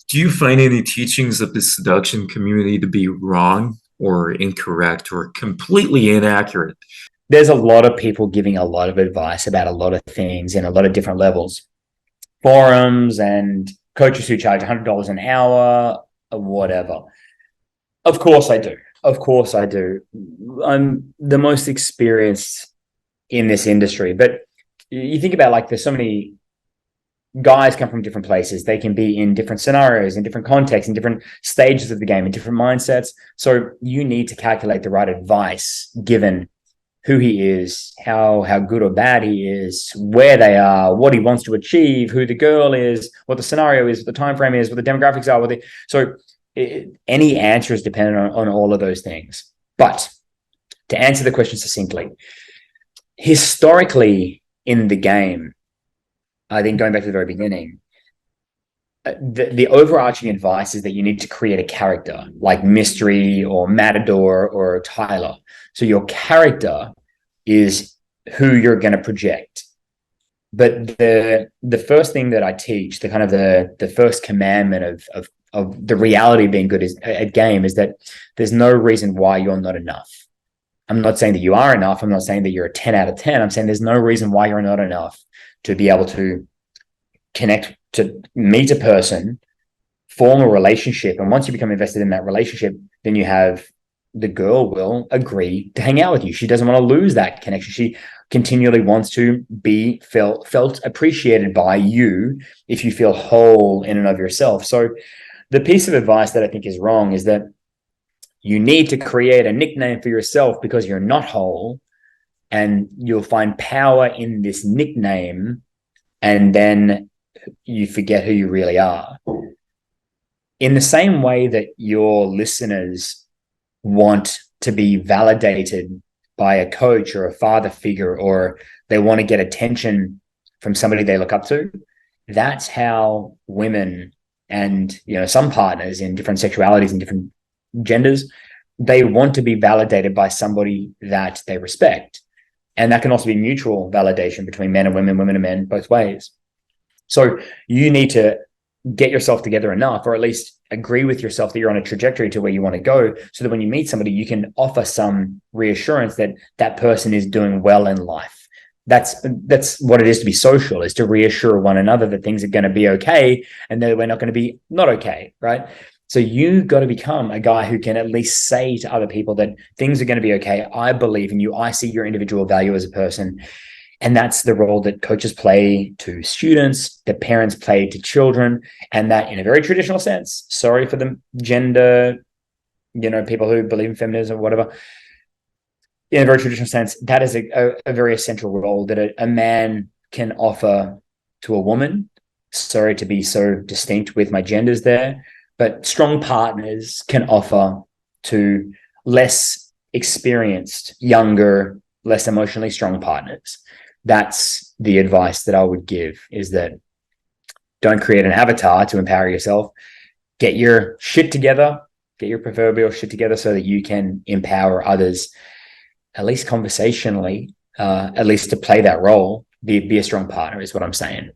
Do you find any teachings of the seduction community to be wrong or incorrect or completely inaccurate? There's a lot of people giving a lot of advice about a lot of things in a lot of different levels. Forums and coaches who charge $100 an hour or whatever. Of course I do. Of course I do. I'm the most experienced in this industry, but you think about, like, there's so many guys come from different places. They can be in different scenarios, in different contexts, in different stages of the game, in different mindsets. So you need to calculate the right advice given who he is, how good or bad he is, where they are, what he wants to achieve, who the girl is, what the scenario is, what the time frame is, what the demographics are. Any answer is dependent on all of those things. But to answer the question succinctly, historically in the game, I think going back to the very beginning, the overarching advice is that you need to create a character like Mystery or Matador or Tyler. So your character is who you're going to project. But the first thing that I teach, the kind of the first commandment of the reality of being good is at game, is that there's no reason why you're not enough. I'm not saying that you are enough. I'm not saying that you're a 10 out of 10. I'm saying there's no reason why you're not enough to be able to connect, to meet a person, form a relationship. And once you become invested in that relationship, then the girl will agree to hang out with you. She doesn't want to lose that connection. She continually wants to be felt appreciated by you if you feel whole in and of yourself. So the piece of advice that I think is wrong is that you need to create a nickname for yourself because you're not whole, and you'll find power in this nickname, and then you forget who you really are. In the same way that your listeners want to be validated by a coach or a father figure, or they want to get attention from somebody they look up to, that's how women and, some partners in different sexualities and different genders, they want to be validated by somebody that they respect. And that can also be mutual validation between men and women, women and men, both ways. So you need to get yourself together enough, or at least agree with yourself that you're on a trajectory to where you want to go, so that when you meet somebody, you can offer some reassurance that that person is doing well in life. That's what it is to be social, is to reassure one another that things are going to be okay and that we're not going to be not okay, right? So you got to become a guy who can at least say to other people that things are going to be okay. I believe in you. I see your individual value as a person. And that's the role that coaches play to students, that parents play to children, and that, in a very traditional sense, sorry for the gender, people who believe in feminism or whatever, in a very traditional sense, that is a very essential role that a man can offer to a woman. Sorry to be so distinct with my genders there, but strong partners can offer to less experienced, younger, less emotionally strong partners. That's the advice that I would give, is that don't create an avatar to empower yourself. Get your shit together, get your proverbial shit together so that you can empower others, at least conversationally, at least to play that role. Be a strong partner is what I'm saying.